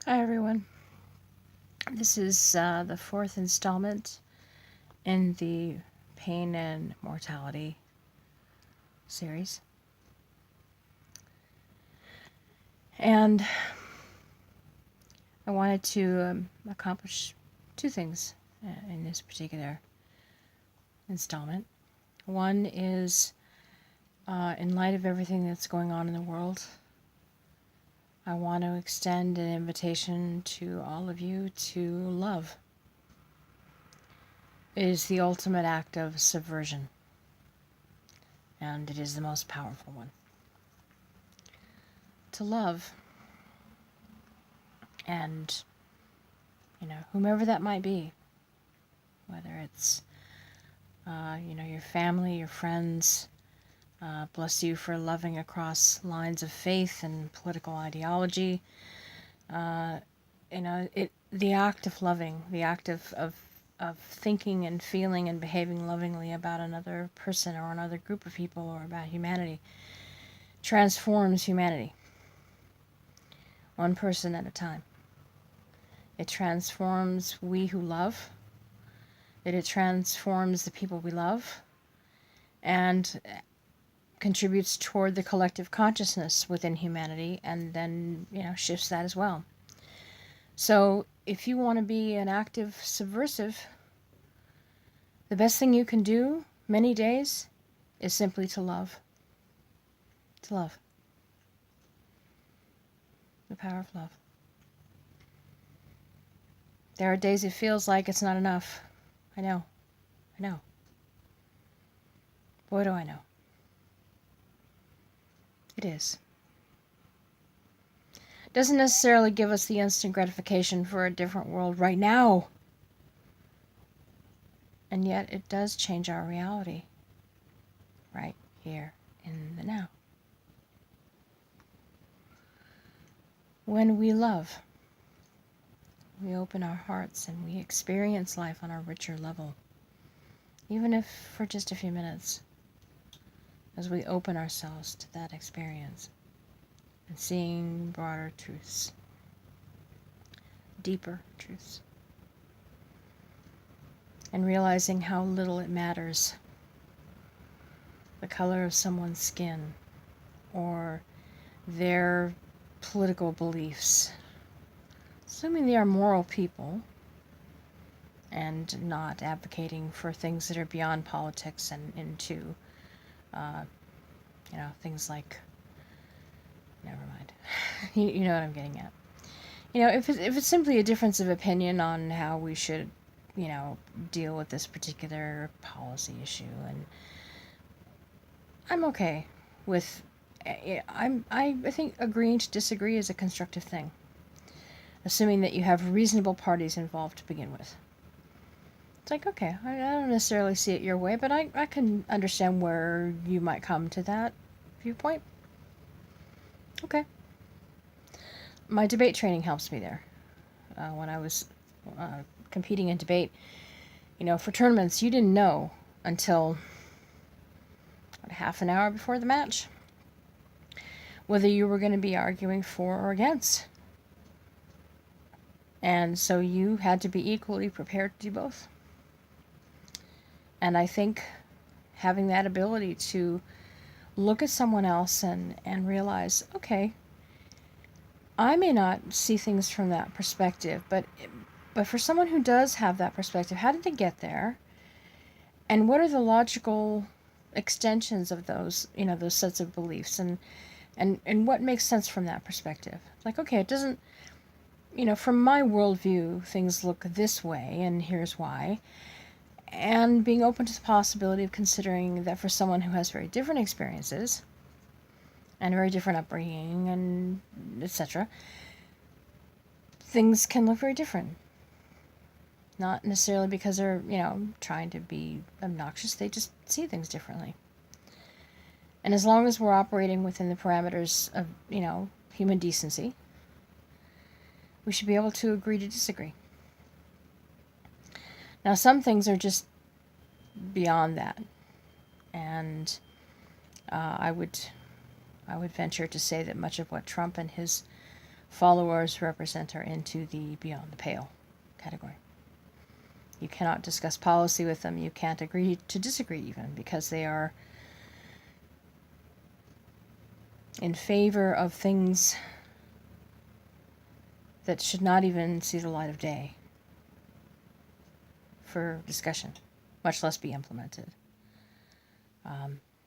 Hi, everyone. This is the fourth installment in the Pain and Mortality series. And I wanted to accomplish two things in this particular installment. One is, in light of everything that's going on in the world, I want to extend an invitation to all of you to love. It is the ultimate act of subversion, and it is the most powerful one. To love, and, whomever that might be, whether it's, your family, your friends. Bless you for loving across lines of faith and political ideology. The act of loving, the act of thinking and feeling and behaving lovingly about another person or another group of people or about humanity transforms humanity, one person at a time. It transforms we who love. It transforms the people we love, and contributes toward the collective consciousness within humanity, and then, shifts that as well. So if you want to be an active subversive, the best thing you can do many days is simply to love. To love. The power of love. There are days it feels like it's not enough. I know. Boy, do I know. It is. It doesn't necessarily give us the instant gratification for a different world right now. And yet it does change our reality right here in the now. When we love, we open our hearts and we experience life on a richer level, even if for just a few minutes, as we open ourselves to that experience and seeing broader truths, deeper truths, and realizing how little it matters the color of someone's skin or their political beliefs, assuming they are moral people and not advocating for things that are beyond politics and into things like, never mind. You know what I'm getting at. If it's simply a difference of opinion on how we should, deal with this particular policy issue, and I'm okay with, I think agreeing to disagree is a constructive thing, assuming that you have reasonable parties involved to begin with. It's like, okay, I don't necessarily see it your way, but I can understand where you might come to that viewpoint. Okay. My debate training helps me there. When I was competing in debate, for tournaments, you didn't know until half an hour before the match whether you were going to be arguing for or against. And so you had to be equally prepared to do both. And I think having that ability to look at someone else and realize, okay, I may not see things from that perspective, but for someone who does have that perspective, how did they get there? And what are the logical extensions of those, those sets of beliefs, and what makes sense from that perspective? Like, okay, it doesn't, from my worldview, things look this way, and here's why. And being open to the possibility of considering that for someone who has very different experiences and a very different upbringing and etc., things can look very different. Not necessarily because they're, trying to be obnoxious, they just see things differently. And as long as we're operating within the parameters of, human decency, we should be able to agree to disagree. Now, some things are just beyond that, and I would venture to say that much of what Trump and his followers represent are into the beyond the pale category. You cannot discuss policy with them. You can't agree to disagree even, because they are in favor of things that should not even see the light of day for discussion, much less be implemented.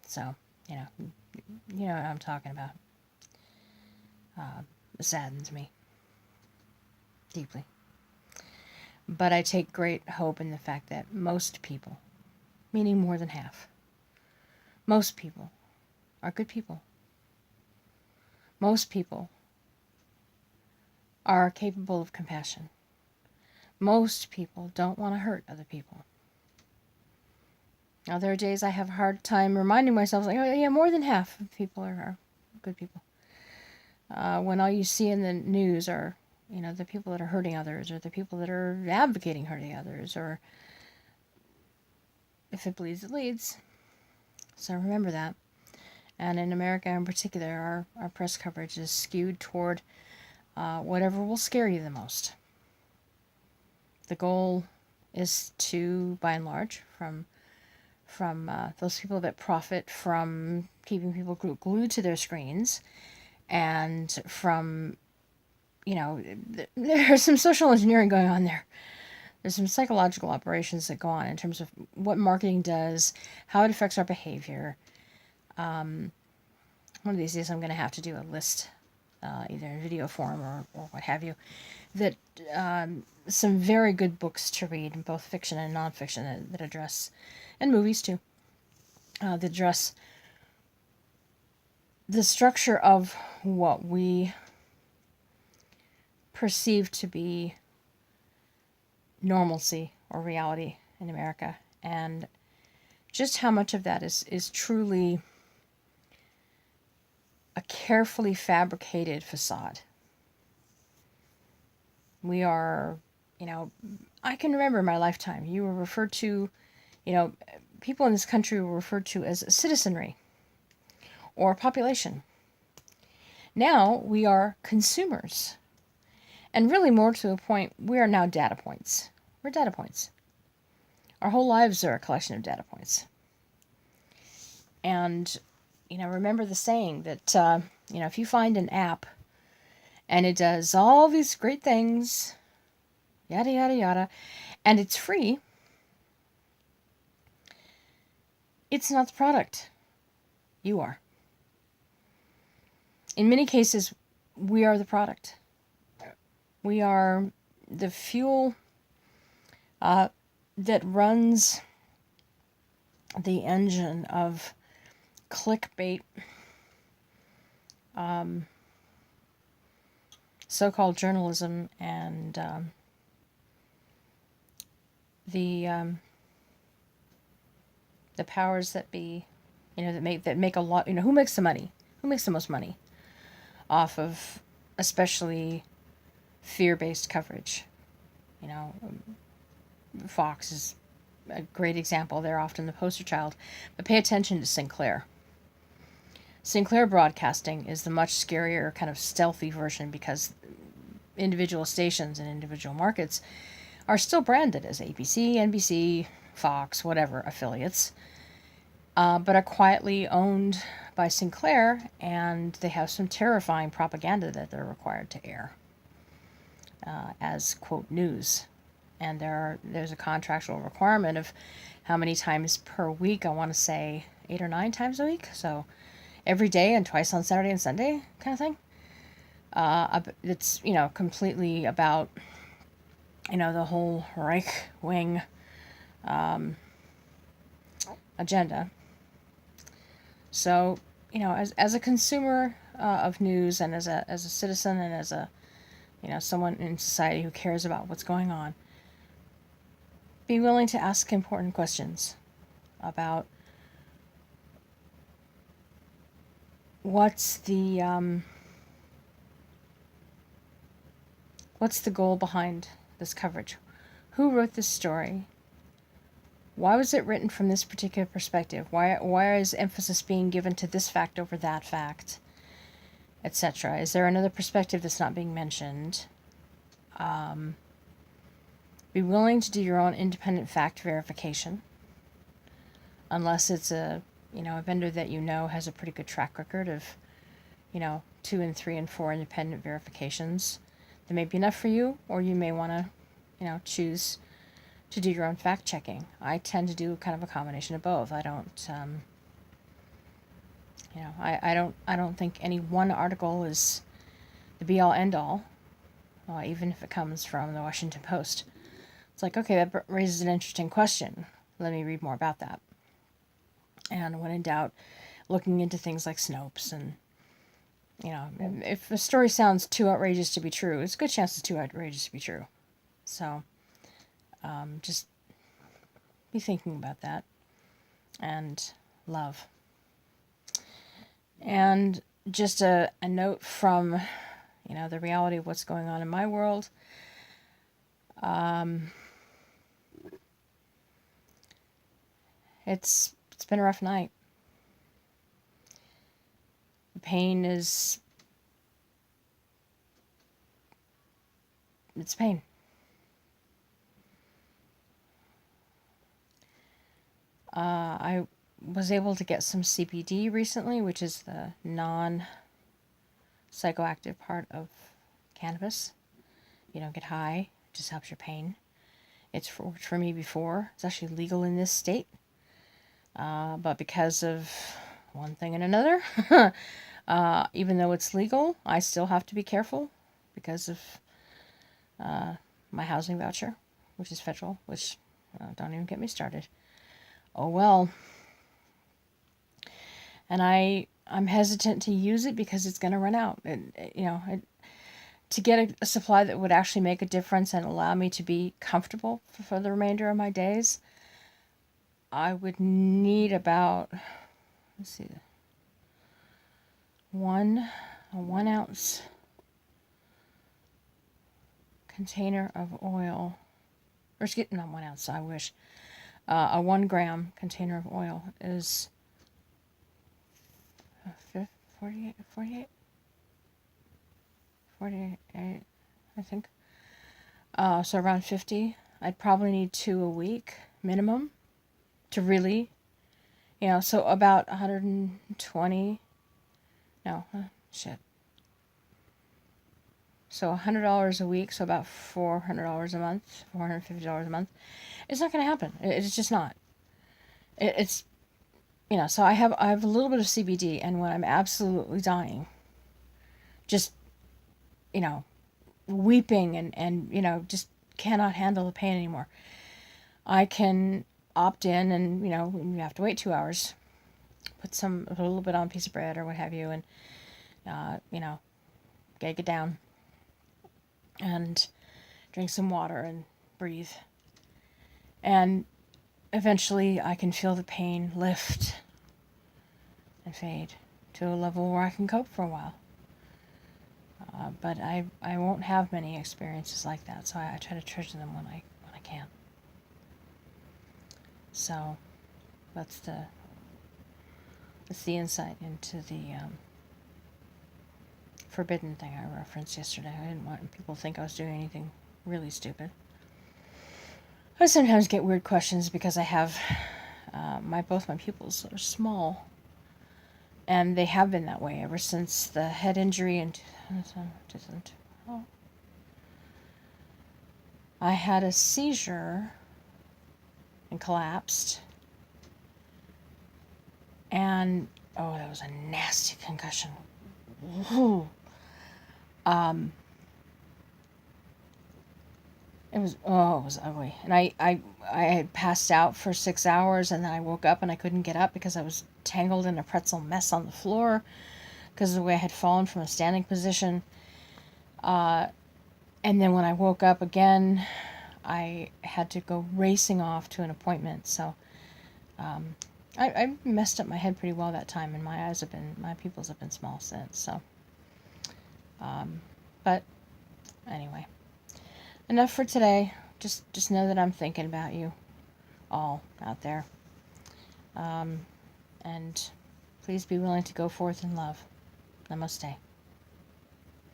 So, you know what I'm talking about. It saddens me deeply. But I take great hope in the fact that most people, meaning more than half, most people are good people. Most people are capable of compassion. Most people don't want to hurt other people. Now, there are days I have a hard time reminding myself, like, oh yeah, more than half of people are good people. When all you see in the news are, the people that are hurting others, or the people that are advocating hurting others, or if it bleeds, it leads. So remember that. And in America in particular, our press coverage is skewed toward whatever will scare you the most. The goal is to, by and large, from those people that profit from keeping people glued to their screens, and from, there's some social engineering going on there. There's some psychological operations that go on in terms of what marketing does, how it affects our behavior. One of these days I'm going to have to do a list, either in video form or what have you, that some very good books to read, both fiction and nonfiction, that address, and movies too, that address the structure of what we perceive to be normalcy or reality in America, and just how much of that is truly a carefully fabricated facade. We are, I can remember in my lifetime, you were referred to, people in this country were referred to as citizenry or population. Now we are consumers. And really, more to the point, we are now data points. We're data points. Our whole lives are a collection of data points. And, remember the saying that, if you find an app and it does all these great things, yada, yada, yada, and it's free, it's not the product. You are. In many cases, we are the product. We are the fuel that runs the engine of clickbait, so-called journalism, and the powers that be, that make a lot. Who makes the money? Who makes the most money off of, especially, fear-based coverage? Fox is a great example. They're often the poster child. But pay attention to Sinclair. Sinclair Broadcasting is the much scarier, kind of stealthy version, because individual stations and individual markets are still branded as ABC, NBC, Fox, whatever affiliates, but are quietly owned by Sinclair, and they have some terrifying propaganda that they're required to air as, quote, news. And there's a contractual requirement of how many times per week. I want to say 8 or 9 times a week. So every day and twice on Saturday and Sunday kind of thing. It's, completely about, the whole Reich wing agenda. So, as a consumer of news, and as a citizen, and as a, someone in society who cares about what's going on, be willing to ask important questions about what's the goal behind this coverage? Who wrote this story? Why was it written from this particular perspective? Why is emphasis being given to this fact over that fact? etc. Is there another perspective that's not being mentioned? Be willing to do your own independent fact verification, unless it's a vendor that has a pretty good track record of 2 and 3 and 4 independent verifications. That may be enough for you, or you may want to choose to do your own fact checking. I tend to do kind of a combination of both. I don't I don't think any one article is the be all end all, even if it comes from the Washington Post. It's like, okay, that raises an interesting question. Let me read more about that. And when in doubt, looking into things like Snopes and, if a story sounds too outrageous to be true, it's a good chance it's too outrageous to be true. So, just be thinking about that. And love. And just a note from, the reality of what's going on in my world. It's been a rough night. The pain is... It's pain. I was able to get some CBD recently, which is the non-psychoactive part of cannabis. You don't get high, it just helps your pain. It's worked for me before. It's actually legal in this state. But because of one thing and another, even though it's legal, I still have to be careful because of my housing voucher, which is federal, which don't even get me started. Oh well. And I'm hesitant to use it because it's going to run out. To get a supply that would actually make a difference and allow me to be comfortable for the remainder of my days, I would need about, let's see, a 1 ounce container of oil, or not 1 ounce, I wish. A 1 gram container of oil is 48, I think. So around 50. I'd probably need 2 a week minimum to really, so about 120. No, shit. So $100 a week, so about $400 a month, $450 a month. It's not going to happen. It's just not. It's, so I have a little bit of CBD, and when I'm absolutely dying, just, weeping and just cannot handle the pain anymore, I can opt in and, you have to wait 2 hours, put a little bit on a piece of bread or what have you, and, gag it down and drink some water and breathe. And eventually I can feel the pain lift and fade to a level where I can cope for a while. But I won't have many experiences like that, so I try to treasure them when I can. So that's the insight into the forbidden thing I referenced yesterday. I didn't want people to think I was doing anything really stupid. I sometimes get weird questions because I have both my pupils are small, and they have been that way ever since the head injury in 2012. I had a seizure and collapsed, and that was a nasty concussion. Woo. It was ugly. And I had passed out for 6 hours, and then I woke up and I couldn't get up because I was tangled in a pretzel mess on the floor because of the way I had fallen from a standing position. And then when I woke up again, I had to go racing off to an appointment. So I messed up my head pretty well that time, and my pupils have been small since. So, but anyway. Enough for today. Just know that I'm thinking about you all out there. And please be willing to go forth in love. Namaste.